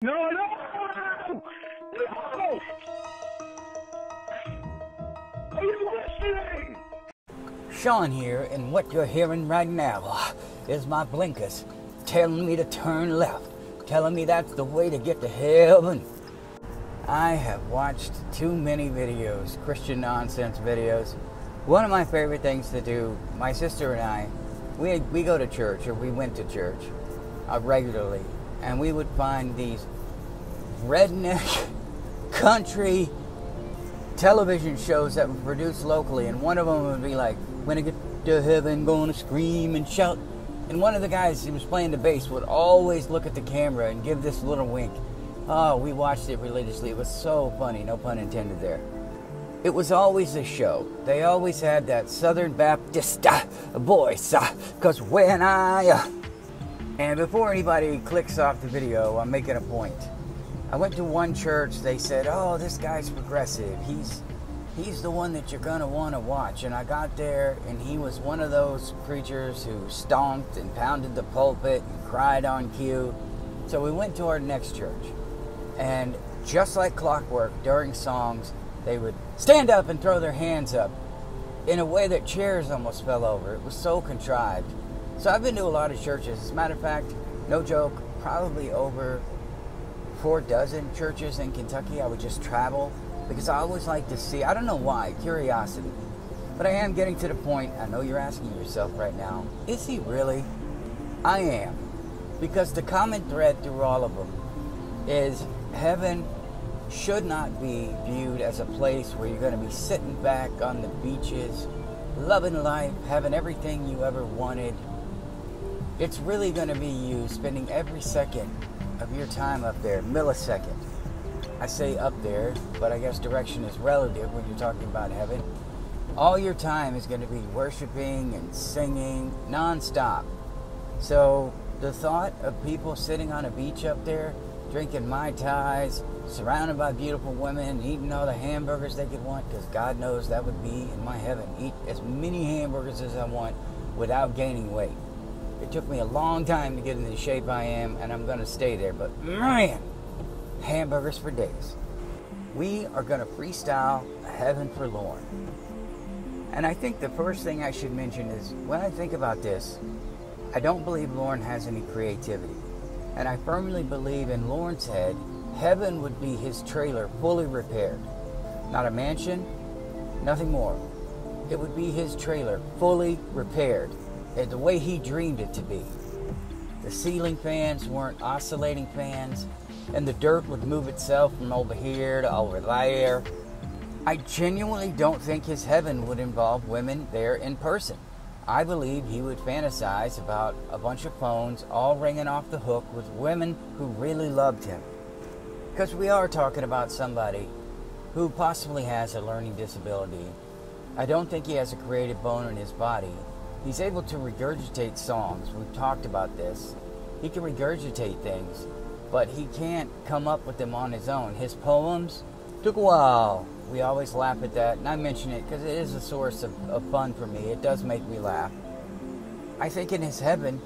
No, no! No! Are you listening? Sean here, and what you're hearing right now is my blinkers telling me to turn left, telling me that's the way to get to heaven. I have watched too many videos, Christian nonsense videos. One of my favorite things to do, my sister and I, we go to church, or we went to church regularly, and we would find these redneck country television shows that were produced locally, and one of them would be like, when I get to heaven, gonna scream and shout. And one of the guys who was playing the bass would always look at the camera and give this little wink. Oh, we watched it religiously. It was so funny, no pun intended there. It was always a show. They always had that Southern Baptist voice, because when and before anybody clicks off the video, I'm making a point. I went to one church. They said, oh, this guy's progressive. He's the one that you're going to want to watch. And I got there, and he was one of those preachers who stomped and pounded the pulpit and cried on cue. So we went to our next church. And just like clockwork, during songs, they would stand up and throw their hands up in a way that chairs almost fell over. It was so contrived. So I've been to a lot of churches. As a matter of fact, no joke, probably over 4 dozen churches in Kentucky. I would just travel because I always like to see, I don't know why, curiosity. But I am getting to the point, I know you're asking yourself right now, is he really? I am. Because the common thread through all of them is heaven should not be viewed as a place where you're going to be sitting back on the beaches, loving life, having everything you ever wanted. It's really going to be you spending every second of your time up there, millisecond. I say up there, but I guess direction is relative when you're talking about heaven. All your time is going to be worshiping and singing nonstop. So the thought of people sitting on a beach up there, drinking Mai Tais, surrounded by beautiful women, eating all the hamburgers they could want, because God knows that would be in my heaven. Eat as many hamburgers as I want without gaining weight. It took me a long time to get in the shape I am, and I'm going to stay there. But man, hamburgers for days. We are going to freestyle Heaven for Lorne. And I think the first thing I should mention is, when I think about this, I don't believe Lorne has any creativity. And I firmly believe in Lorne's head, heaven would be his trailer fully repaired. Not a mansion, nothing more. It would be his trailer fully repaired, the way he dreamed it to be. The ceiling fans weren't oscillating fans, and the dirt would move itself from over here to over there. I genuinely don't think his heaven would involve women there in person. I believe he would fantasize about a bunch of phones all ringing off the hook with women who really loved him. Because we are talking about somebody who possibly has a learning disability. I don't think he has a creative bone in his body. He's able to regurgitate songs. We've talked about this. He can regurgitate things, but he can't come up with them on his own. His poems took a while. We always laugh at that, and I mention it because it is a source of fun for me. It does make me laugh. I think in his heaven,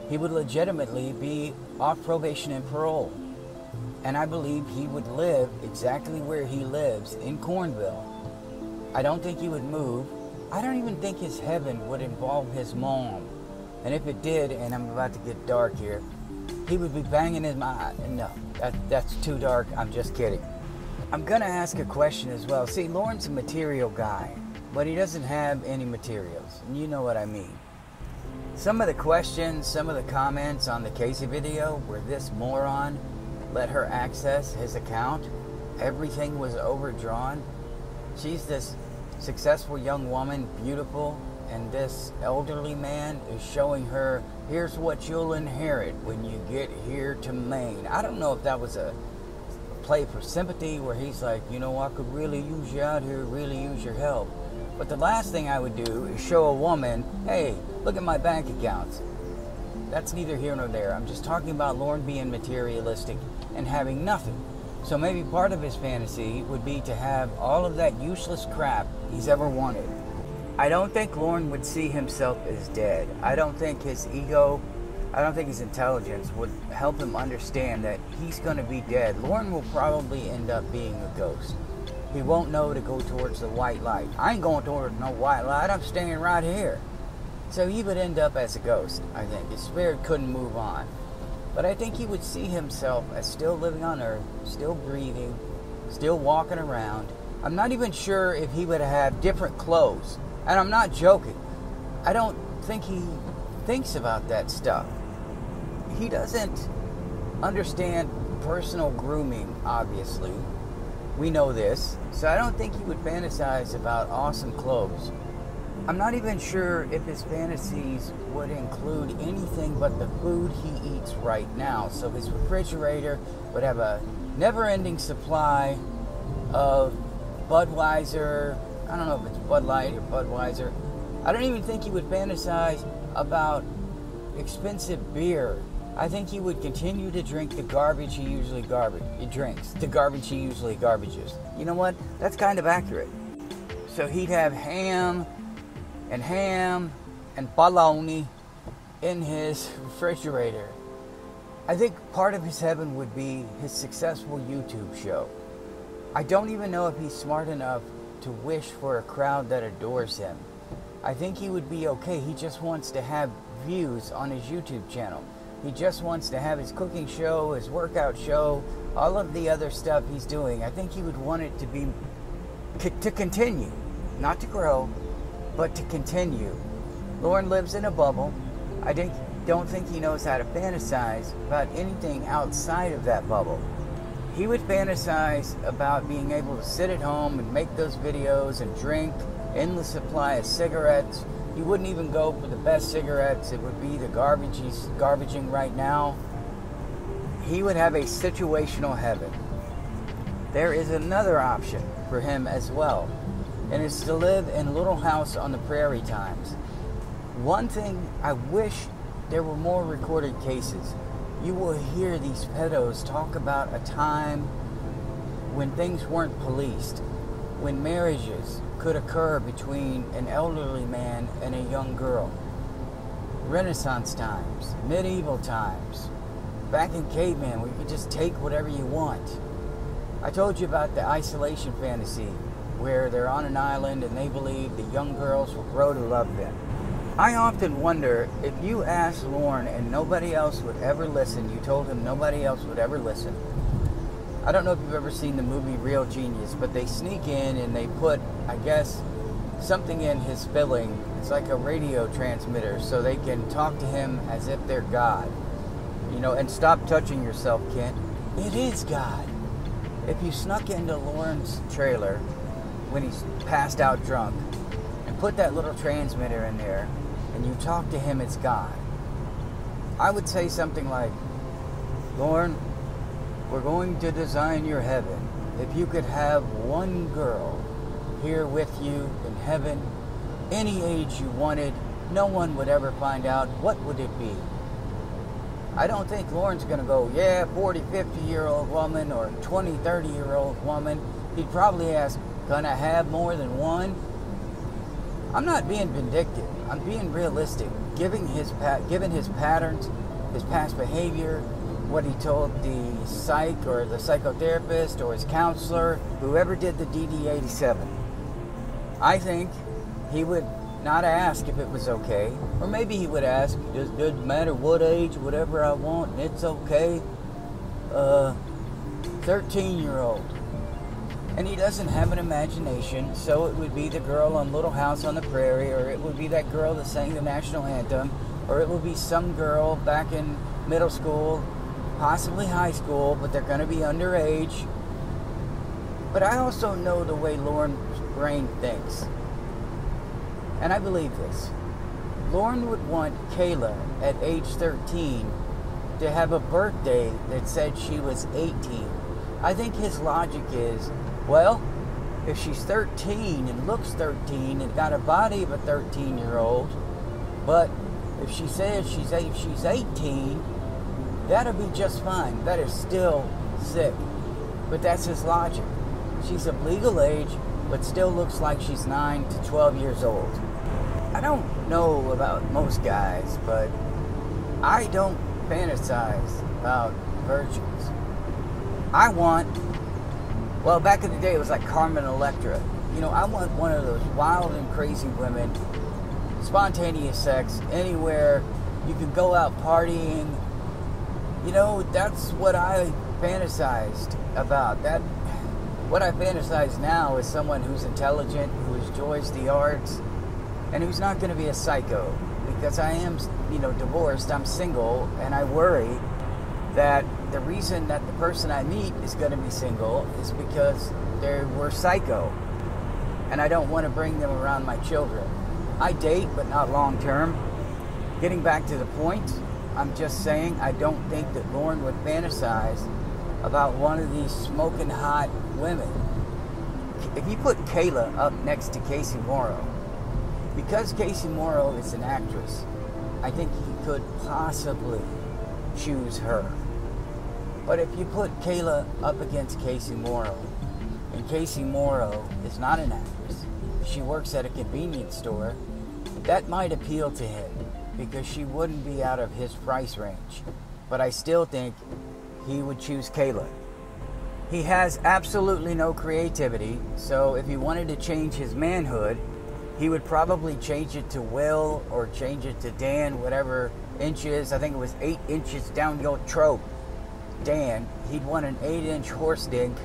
he would legitimately be off probation and parole. And I believe he would live exactly where he lives, in Cornville. I don't think he would move. I don't even think his heaven would involve his mom. And if it did, and I'm about to get dark here, he would be banging his mind. No, that's too dark. I'm just kidding. I'm going to ask a question as well. See, Lorne's a material guy, but he doesn't have any materials. And you know what I mean. Some of the questions, some of the comments on the Casey video where this moron let her access his account, everything was overdrawn. She's this successful young woman, beautiful, and this elderly man is showing her, here's what you'll inherit when you get here to Maine. I don't know if that was a play for sympathy where he's like, you know, I could really use you out here, really use your help. But the last thing I would do is show a woman, hey, look at my bank accounts. That's neither here nor there. I'm just talking about Lorne being materialistic and having nothing. So maybe part of his fantasy would be to have all of that useless crap he's ever wanted. I don't think Lorne would see himself as dead. I don't think his ego I don't think his intelligence would help him understand that he's going to be dead. Lorne will probably end up being a ghost. He won't know to go towards the white light. I ain't going towards no white light. I'm staying right here. So he would end up as a ghost, I think. His spirit couldn't move on. But I think he would see himself as still living on Earth, still breathing, still walking around. I'm not even sure if he would have different clothes. And I'm not joking. I don't think he thinks about that stuff. He doesn't understand personal grooming, obviously. We know this. So I don't think he would fantasize about awesome clothes. I'm not even sure if his fantasies would include anything but the food he eats right now. So his refrigerator would have a never-ending supply of Budweiser. I don't know if it's Bud Light or Budweiser. I don't even think he would fantasize about expensive beer. I think he would continue to drink the garbage he usually drinks. The garbage he usually garbages. You know what? That's kind of accurate. So he'd have ham and bologna in his refrigerator. I think part of his heaven would be his successful YouTube show. I don't even know if he's smart enough to wish for a crowd that adores him. I think he would be okay. He just wants to have views on his YouTube channel. He just wants to have his cooking show, his workout show, all of the other stuff he's doing. I think he would want it to continue, not to grow, but to continue. Lorne lives in a bubble. I don't think he knows how to fantasize about anything outside of that bubble. He would fantasize about being able to sit at home and make those videos and drink endless supply of cigarettes. He wouldn't even go for the best cigarettes. It would be the garbage he's garbaging right now. He would have a situational heaven. There is another option for him as well, and it's to live in a little house on the prairie times. One thing, I wish there were more recorded cases. You will hear these pedos talk about a time when things weren't policed, when marriages could occur between an elderly man and a young girl. Renaissance times, medieval times, back in caveman, where you could just take whatever you want. I told you about the isolation fantasy, where they're on an island and they believe the young girls will grow to love them. I often wonder if you asked Lorne and nobody else would ever listen, you told him nobody else would ever listen. I don't know if you've ever seen the movie Real Genius, but they sneak in and they put, I guess, something in his filling. It's like a radio transmitter, so they can talk to him as if they're God. You know, and stop touching yourself, Kent. It is God. If you snuck into Lorne's trailer when he's passed out drunk and put that little transmitter in there and you talk to him as God, I would say something like, Lorne, we're going to design your heaven. If you could have one girl here with you in heaven, any age you wanted, no one would ever find out, what would it be? I don't think Lorne's going to go, yeah, 40, 50-year-old woman or 20, 30-year-old woman. He'd probably ask, can I have more than one? I'm not being vindictive. I'm being realistic. Given his patterns, his past behavior, what he told the psych or the psychotherapist or his counselor, whoever did the DD-87. I think he would not ask if it was okay, or maybe he would ask, it doesn't matter what age, whatever I want, and it's okay. 13-year-old. And he doesn't have an imagination, so it would be the girl on Little House on the Prairie, or it would be that girl that sang the national anthem, or it would be some girl back in middle school, possibly high school, but they're going to be underage. But I also know the way Lorne's brain thinks. And I believe this. Lorne would want Kayla at age 13 to have a birthday that said she was 18. I think his logic is, well, if she's 13 and looks 13 and got a body of a 13-year-old, but if she says she's 18, that'll be just fine. That is still sick. But that's his logic. She's of legal age, but still looks like she's 9 to 12 years old. I don't know about most guys, but I don't fantasize about virgins. I want, well, back in the day it was like Carmen Electra. You know, I want one of those wild and crazy women, spontaneous sex, anywhere. You can go out partying. You know, that's what I fantasized about. What I fantasize now is someone who's intelligent, who enjoys the arts, and who's not going to be a psycho. Because I am, divorced, I'm single, and I worry that the reason that the person I meet is going to be single is because we're psycho. And I don't want to bring them around my children. I date, but not long term. Getting back to the point, I'm just saying I don't think that Lorne would fantasize about one of these smoking hot women. If you put Kayla up next to Casey Morrow, because Casey Morrow is an actress, I think he could possibly choose her. But if you put Kayla up against Casey Morrow, and Casey Morrow is not an actress, she works at a convenience store, that might appeal to him because she wouldn't be out of his price range. But I still think he would choose Kayla. He has absolutely no creativity, so if he wanted to change his manhood, he would probably change it to Will or change it to Dan, whatever inches. I think it was 8 inches down your throat. Dan, he'd want an 8-inch horse dink.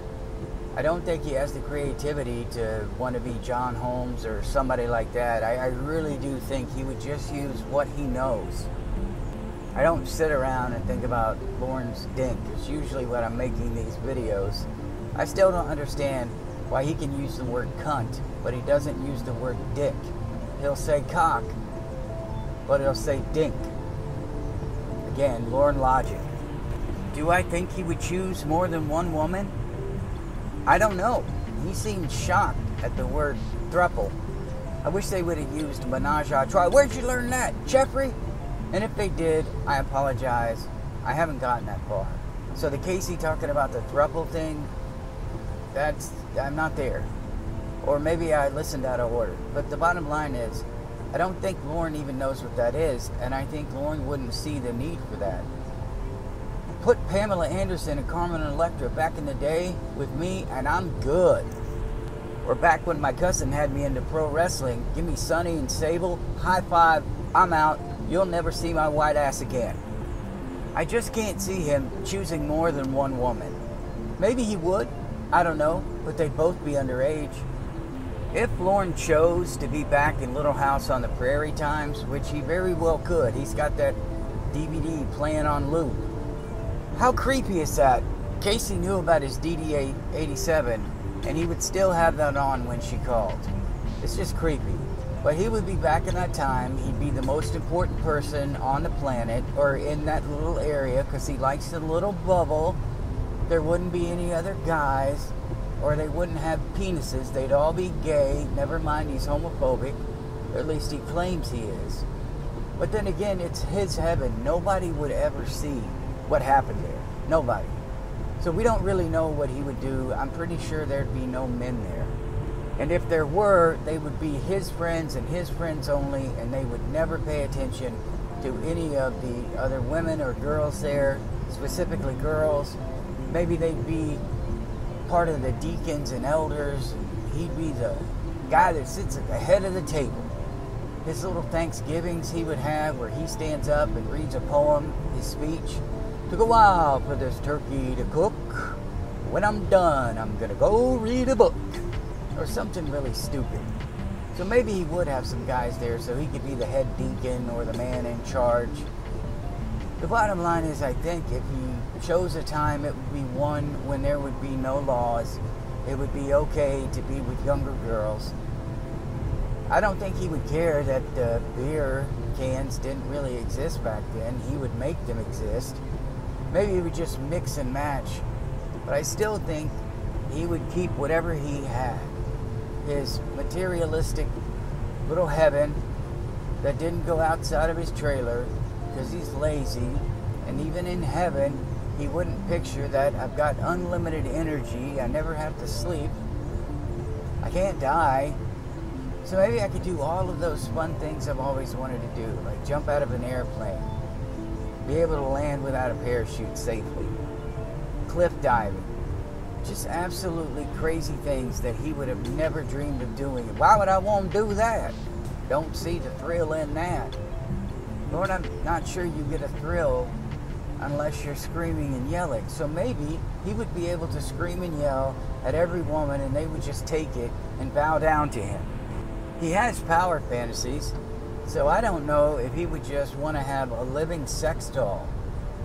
I don't think he has the creativity to want to be John Holmes or somebody like that. I really do think he would just use what he knows. I don't sit around and think about Lorne's dink. It's usually when I'm making these videos. I still don't understand why he can use the word cunt, but he doesn't use the word dick. He'll say cock, but he'll say dink. Again, Lorne logic. Do I think he would choose more than one woman? I don't know. He seemed shocked at the word thruple. I wish they would have used menage a trois. Where'd you learn that, Jeffrey? And if they did, I apologize. I haven't gotten that far. So the Casey talking about the thruple thing, I'm not there. Or maybe I listened out of order. But the bottom line is, I don't think Lorne even knows what that is, and I think Lorne wouldn't see the need for that. Put Pamela Anderson and Carmen Electra back in the day with me, and I'm good. Or back when my cousin had me into pro wrestling, give me Sonny and Sable, high five, I'm out, you'll never see my white ass again. I just can't see him choosing more than one woman. Maybe he would, I don't know, but they'd both be underage. If Lorne chose to be back in Little House on the Prairie times, which he very well could, he's got that DVD playing on loop. How creepy is that? Casey knew about his DD-87, and he would still have that on when she called. It's just creepy. But he would be back in that time. He'd be the most important person on the planet, or in that little area, because he likes the little bubble. There wouldn't be any other guys, or they wouldn't have penises. They'd all be gay. Never mind, he's homophobic. Or at least he claims he is. But then again, it's his heaven. Nobody would ever see what happened there. Nobody. So we don't really know what he would do. I'm pretty sure there'd be no men there. And if there were, they would be his friends and his friends only, and they would never pay attention to any of the other women or girls there, specifically girls. Maybe they'd be part of the deacons and elders. He'd be the guy that sits at the head of the table. His little Thanksgivings he would have where he stands up and reads a poem, his speech. Took a while for this turkey to cook. When I'm done, I'm gonna go read a book. Or something really stupid. So maybe he would have some guys there so he could be the head deacon or the man in charge. The bottom line is, I think if he chose a time, it would be one when there would be no laws. It would be okay to be with younger girls. I don't think he would care that beer cans didn't really exist back then. He would make them exist. Maybe he would just mix and match. But I still think he would keep whatever he had. His materialistic little heaven that didn't go outside of his trailer because he's lazy. And even in heaven, he wouldn't picture that I've got unlimited energy. I never have to sleep. I can't die. So maybe I could do all of those fun things I've always wanted to do, like jump out of an airplane. be able to land without a parachute safely, cliff diving, just absolutely crazy things that he would have never dreamed of doing. Why would I want to do that? Don't see the thrill in that. Lord, I'm not sure you get a thrill unless you're screaming and yelling. So maybe he would be able to scream and yell at every woman and they would just take it and bow down to him. He has power fantasies, so I don't know if he would just want to have a living sex doll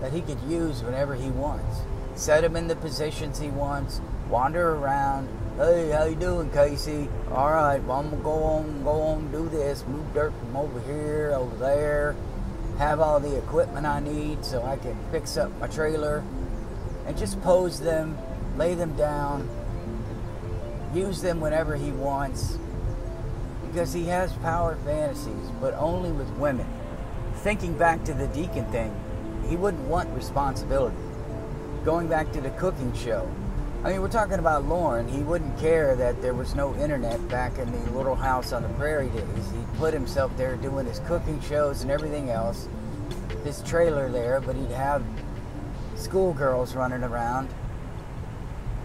that he could use whenever he wants. Set him in the positions he wants, wander around. Hey, how you doing, Casey? All right, well, I'm gonna go on, do this, move dirt from over here, over there, have all the equipment I need so I can fix up my trailer, and just pose them, lay them down, use them whenever he wants, because he has power fantasies, but only with women. Thinking back to the deacon thing, he wouldn't want responsibility. Going back to the cooking show, I mean, we're talking about Lorne. He wouldn't care that there was no internet back in the little house on the prairie days. He'd put himself there doing his cooking shows and everything else, his trailer there, but he'd have schoolgirls running around.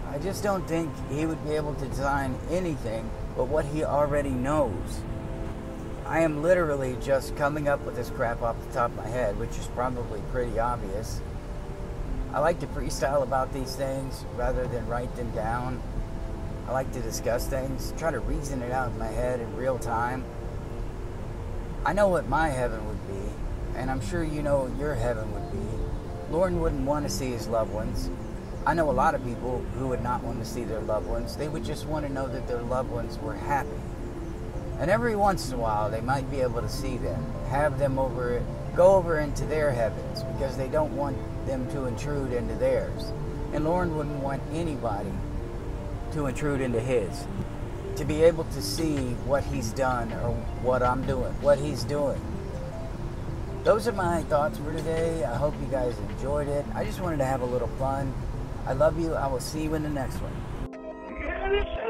I just don't think he would be able to design anything but what he already knows. I am literally just coming up with this crap off the top of my head, which is probably pretty obvious. I like to freestyle about these things rather than write them down. I like to discuss things, try to reason it out in my head in real time. I know what my heaven would be, and I'm sure you know what your heaven would be. Lorne wouldn't want to see his loved ones. I know a lot of people who would not want to see their loved ones. They would just want to know that their loved ones were happy. And every once in a while, they might be able to see them, have them go over into their heavens, because they don't want them to intrude into theirs. And Lorne wouldn't want anybody to intrude into his. To be able to see what he's done or what I'm doing, what he's doing. Those are my thoughts for today. I hope you guys enjoyed it. I just wanted to have a little fun. I love you. I will see you in the next one. Yeah, this